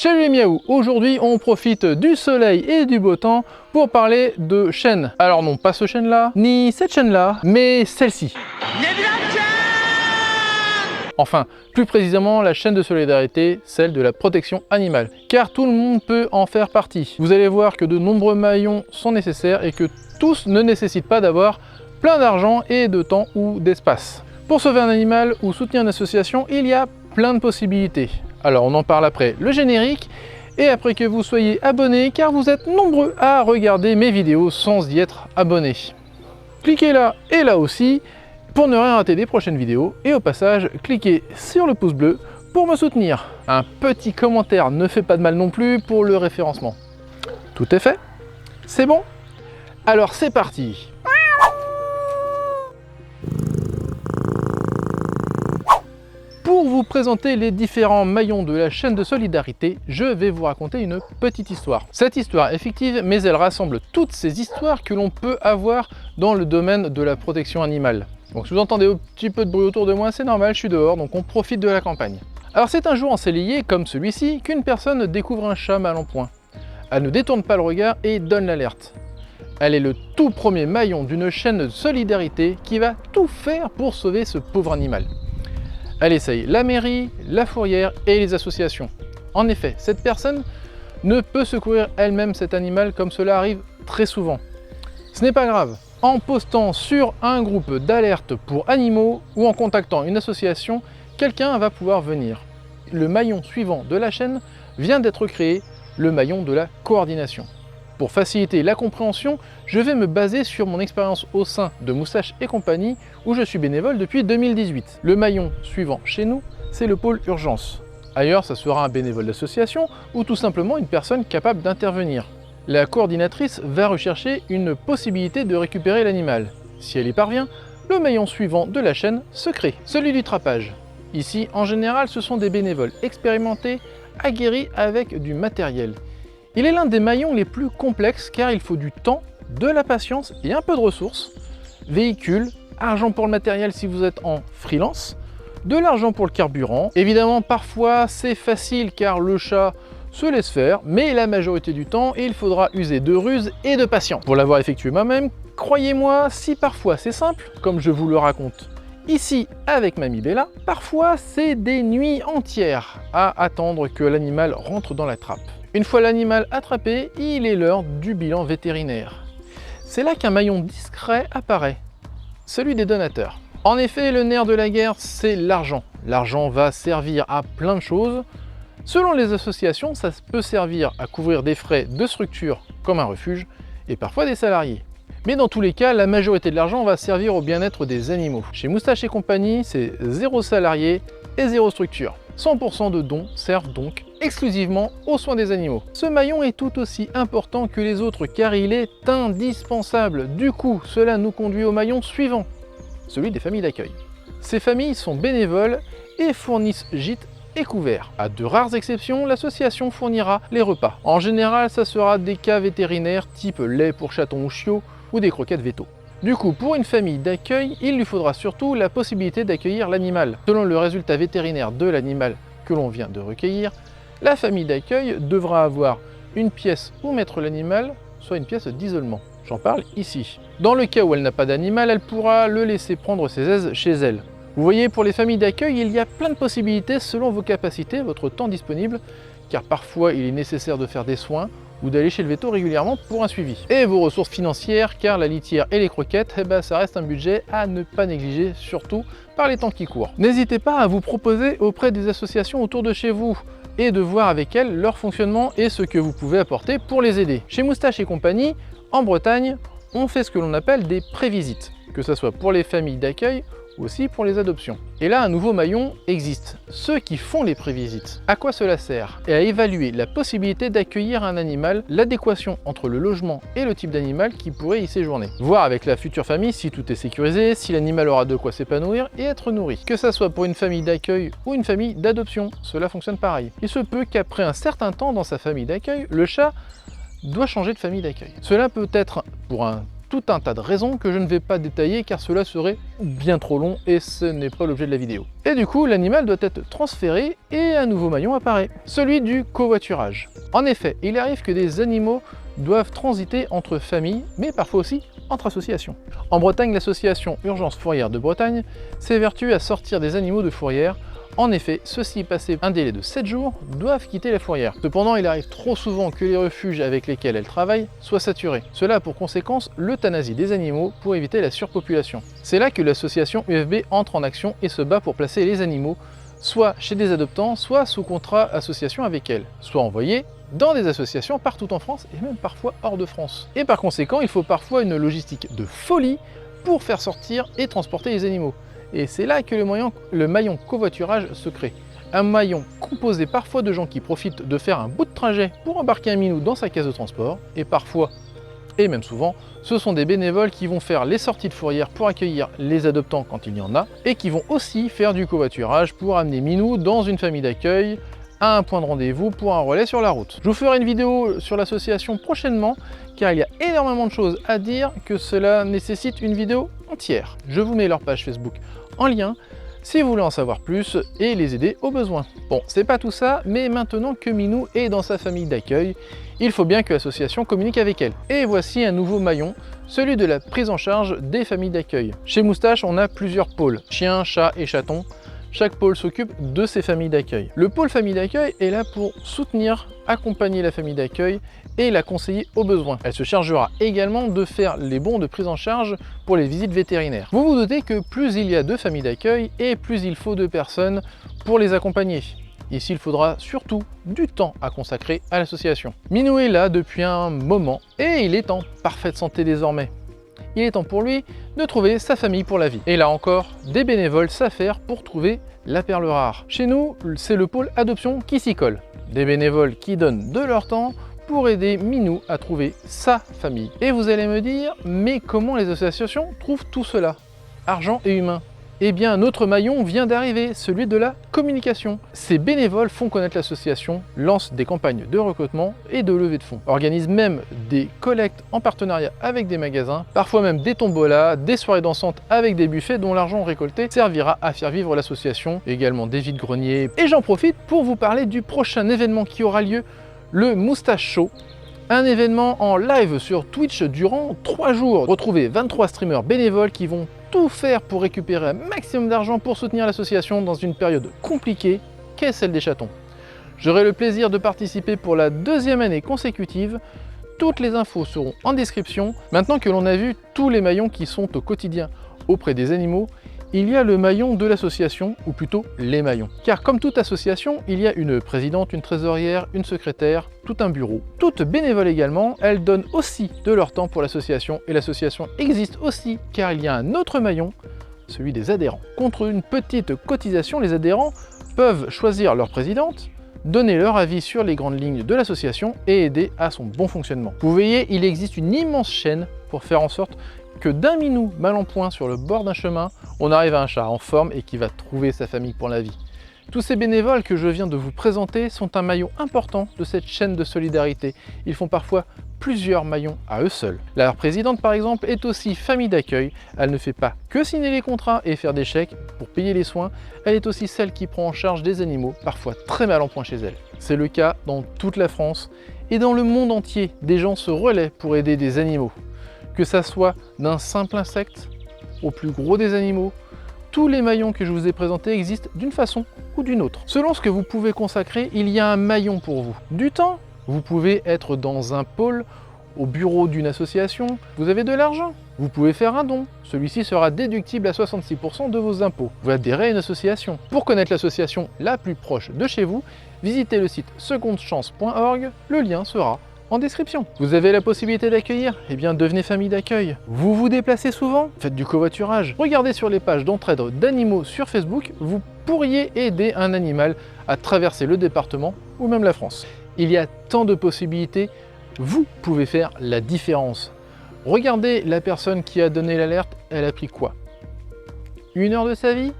Salut Miaou, aujourd'hui on profite du soleil et du beau temps pour parler de chaînes. Alors non, pas ce chêne-là, ni cette chaîne-là, mais celle-ci. Enfin, plus précisément la chaîne de solidarité, celle de la protection animale. Car tout le monde peut en faire partie. Vous allez voir que de nombreux maillons sont nécessaires et que tous ne nécessitent pas d'avoir plein d'argent et de temps ou d'espace. Pour sauver un animal ou soutenir une association, il y a plein de possibilités. Alors on en parle après le générique et après que vous soyez abonné car vous êtes nombreux à regarder mes vidéos sans y être abonné. Cliquez là et là aussi pour ne rien rater des prochaines vidéos et au passage cliquez sur le pouce bleu pour me soutenir. Un petit commentaire ne fait pas de mal non plus pour le référencement. Tout est fait? C'est bon? Alors c'est parti! Pour vous présenter les différents maillons de la chaîne de solidarité, je vais vous raconter une petite histoire. Cette histoire est fictive, mais elle rassemble toutes ces histoires que l'on peut avoir dans le domaine de la protection animale. Donc si vous entendez un petit peu de bruit autour de moi, c'est normal, je suis dehors, donc on profite de la campagne. Alors c'est un jour ensoleillé, comme celui-ci, qu'une personne découvre un chat mal en point. Elle ne détourne pas le regard et donne l'alerte. Elle est le tout premier maillon d'une chaîne de solidarité qui va tout faire pour sauver ce pauvre animal. Elle essaye la mairie, la fourrière et les associations. En effet, cette personne ne peut secourir elle-même cet animal comme cela arrive très souvent. Ce n'est pas grave. En postant sur un groupe d'alerte pour animaux ou en contactant une association, quelqu'un va pouvoir venir. Le maillon suivant de la chaîne vient d'être créé, le maillon de la coordination. Pour faciliter la compréhension, je vais me baser sur mon expérience au sein de Moustache et compagnie où je suis bénévole depuis 2018. Le maillon suivant chez nous, c'est le pôle urgence. Ailleurs, ça sera un bénévole d'association ou tout simplement une personne capable d'intervenir. La coordinatrice va rechercher une possibilité de récupérer l'animal. Si elle y parvient, le maillon suivant de la chaîne se crée, celui du trapage. Ici, en général, ce sont des bénévoles expérimentés, aguerris avec du matériel. Il est l'un des maillons les plus complexes car il faut du temps, de la patience et un peu de ressources. Véhicule, argent pour le matériel si vous êtes en freelance, de l'argent pour le carburant. Évidemment, parfois c'est facile car le chat se laisse faire, mais la majorité du temps, il faudra user de ruse et de patience. Pour l'avoir effectué moi-même, croyez-moi, si parfois c'est simple, comme je vous le raconte ici avec Mamie Bella, parfois c'est des nuits entières à attendre que l'animal rentre dans la trappe. Une fois l'animal attrapé, il est l'heure du bilan vétérinaire. C'est là qu'un maillon discret apparaît, celui des donateurs. En effet, le nerf de la guerre, c'est l'argent. L'argent va servir à plein de choses. Selon les associations, ça peut servir à couvrir des frais de structure comme un refuge et parfois des salariés. Mais dans tous les cas, la majorité de l'argent va servir au bien-être des animaux. Chez Moustache et compagnie, c'est 0 salarié et 0 structure. 100% de dons servent donc exclusivement aux soins des animaux. Ce maillon est tout aussi important que les autres car il est indispensable. Du coup, cela nous conduit au maillon suivant, celui des familles d'accueil. Ces familles sont bénévoles et fournissent gîtes et couverts. À de rares exceptions, l'association fournira les repas. En général, ça sera des cas vétérinaires type lait pour chatons ou chiots ou des croquettes véto. Du coup, pour une famille d'accueil, il lui faudra surtout la possibilité d'accueillir l'animal. Selon le résultat vétérinaire de l'animal que l'on vient de recueillir, la famille d'accueil devra avoir une pièce où mettre l'animal, soit une pièce d'isolement. J'en parle ici. Dans le cas où elle n'a pas d'animal, elle pourra le laisser prendre ses aises chez elle. Vous voyez, pour les familles d'accueil, il y a plein de possibilités selon vos capacités, votre temps disponible, car parfois il est nécessaire de faire des soins ou d'aller chez le veto régulièrement pour un suivi. Et vos ressources financières, car la litière et les croquettes, ça reste un budget à ne pas négliger, surtout par les temps qui courent. N'hésitez pas à vous proposer auprès des associations autour de chez vous et de voir avec elles leur fonctionnement et ce que vous pouvez apporter pour les aider. Chez Moustache et compagnie, en Bretagne, on fait ce que l'on appelle des prévisites, que ce soit pour les familles d'accueil aussi pour les adoptions. Et là, un nouveau maillon existe, ceux qui font les prévisites. À quoi cela sert? Et à évaluer la possibilité d'accueillir un animal, l'adéquation entre le logement et le type d'animal qui pourrait y séjourner. Voir avec la future famille si tout est sécurisé, si l'animal aura de quoi s'épanouir et être nourri. Que ça soit pour une famille d'accueil ou une famille d'adoption, cela fonctionne pareil. Il se peut qu'après un certain temps dans sa famille d'accueil, le chat doit changer de famille d'accueil. Cela peut être pour un tout un tas de raisons que je ne vais pas détailler car cela serait bien trop long et ce n'est pas l'objet de la vidéo. Et du coup, l'animal doit être transféré et un nouveau maillon apparaît, celui du covoiturage. En effet, il arrive que des animaux doivent transiter entre familles, mais parfois aussi entre associations. En Bretagne, l'association Urgence Fourrière de Bretagne s'évertue à sortir des animaux de fourrière. En effet, ceux-ci, passés un délai de 7 jours, doivent quitter la fourrière. Cependant, il arrive trop souvent que les refuges avec lesquels elles travaillent soient saturés. Cela a pour conséquence l'euthanasie des animaux pour éviter la surpopulation. C'est là que l'association UFB entre en action et se bat pour placer les animaux soit chez des adoptants, soit sous contrat association avec elles, soit envoyés dans des associations partout en France et même parfois hors de France. Et par conséquent, il faut parfois une logistique de folie pour faire sortir et transporter les animaux. Et c'est là que le maillon covoiturage se crée. Un maillon composé parfois de gens qui profitent de faire un bout de trajet pour embarquer un minou dans sa caisse de transport, et parfois, et même souvent, ce sont des bénévoles qui vont faire les sorties de fourrière pour accueillir les adoptants quand il y en a, et qui vont aussi faire du covoiturage pour amener minou dans une famille d'accueil, à un point de rendez-vous pour un relais sur la route. Je vous ferai une vidéo sur l'association prochainement, car il y a énormément de choses à dire que cela nécessite une vidéo entière. Je vous mets leur page Facebook en lien si vous voulez en savoir plus et les aider au besoin. Bon, c'est pas tout ça, mais maintenant que Minou est dans sa famille d'accueil, il faut bien que l'association communique avec elle. Et voici un nouveau maillon, celui de la prise en charge des familles d'accueil. Chez Moustache, on a plusieurs pôles, chiens, chats et chatons. Chaque pôle s'occupe de ses familles d'accueil. Le pôle famille d'accueil est là pour soutenir, accompagner la famille d'accueil et la conseiller aux besoins. Elle se chargera également de faire les bons de prise en charge pour les visites vétérinaires. Vous vous doutez que plus il y a de familles d'accueil et plus il faut de personnes pour les accompagner. Ici, il faudra surtout du temps à consacrer à l'association. Minou est là depuis un moment et il est en parfaite santé désormais. Il est temps pour lui de trouver sa famille pour la vie. Et là encore, des bénévoles s'affairent pour trouver la perle rare. Chez nous, c'est le pôle adoption qui s'y colle. Des bénévoles qui donnent de leur temps pour aider Minou à trouver sa famille. Et vous allez me dire, mais comment les associations trouvent tout cela? Argent et humain. Eh bien, notre maillon vient d'arriver, celui de la communication. Ces bénévoles font connaître l'association, lancent des campagnes de recrutement et de levée de fonds, organisent même des collectes en partenariat avec des magasins, parfois même des tombolas, des soirées dansantes avec des buffets dont l'argent récolté servira à faire vivre l'association, également des vides-greniers. Et j'en profite pour vous parler du prochain événement qui aura lieu, le Moustache Show. Un événement en live sur Twitch durant 3 jours. Retrouvez 23 streamers bénévoles qui vont tout faire pour récupérer un maximum d'argent pour soutenir l'association dans une période compliquée qu'est celle des chatons. J'aurai le plaisir de participer pour la 2e année consécutive. Toutes les infos seront en description. Maintenant que l'on a vu tous les maillons qui sont au quotidien auprès des animaux, il y a le maillon de l'association, ou plutôt les maillons. Car comme toute association, il y a une présidente, une trésorière, une secrétaire, tout un bureau. Toutes bénévoles également, elles donnent aussi de leur temps pour l'association, et l'association existe aussi car il y a un autre maillon, celui des adhérents. Contre une petite cotisation, les adhérents peuvent choisir leur présidente, donner leur avis sur les grandes lignes de l'association et aider à son bon fonctionnement. Vous voyez, il existe une immense chaîne pour faire en sorte que d'un minou mal en point sur le bord d'un chemin, on arrive à un chat en forme et qui va trouver sa famille pour la vie. Tous ces bénévoles que je viens de vous présenter sont un maillon important de cette chaîne de solidarité. Ils font parfois plusieurs maillons à eux seuls. La présidente par exemple est aussi famille d'accueil. Elle ne fait pas que signer les contrats et faire des chèques pour payer les soins, elle est aussi celle qui prend en charge des animaux, parfois très mal en point chez elle. C'est le cas dans toute la France et dans le monde entier. Des gens se relaient pour aider des animaux. Que ça soit d'un simple insecte au plus gros des animaux, tous les maillons que je vous ai présentés existent d'une façon ou d'une autre. Selon ce que vous pouvez consacrer, il y a un maillon pour vous. Du temps, vous pouvez être dans un pôle, au bureau d'une association, vous avez de l'argent, vous pouvez faire un don. Celui-ci sera déductible à 66% de vos impôts. Vous adhérez à une association. Pour connaître l'association la plus proche de chez vous, visitez le site secondechance.org, le lien sera en description. Vous avez la possibilité d'accueillir? Eh bien, devenez famille d'accueil. Vous vous déplacez souvent? Faites du covoiturage. Regardez sur les pages d'entraide d'animaux sur Facebook, vous pourriez aider un animal à traverser le département ou même la France. Il y a tant de possibilités, vous pouvez faire la différence. Regardez la personne qui a donné l'alerte, elle a pris quoi? 1 heure de sa vie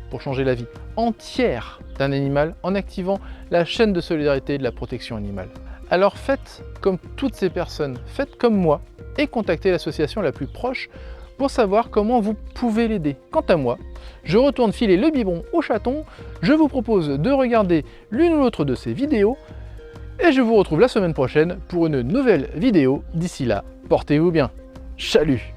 pour changer la vie entière d'un animal en activant la chaîne de solidarité de la protection animale. Alors faites comme toutes ces personnes, faites comme moi, et contacter l'association la plus proche pour savoir comment vous pouvez l'aider. Quant à moi, je retourne filer le biberon au chaton, je vous propose de regarder l'une ou l'autre de ces vidéos, et je vous retrouve la semaine prochaine pour une nouvelle vidéo. D'ici là, portez-vous bien. Salut!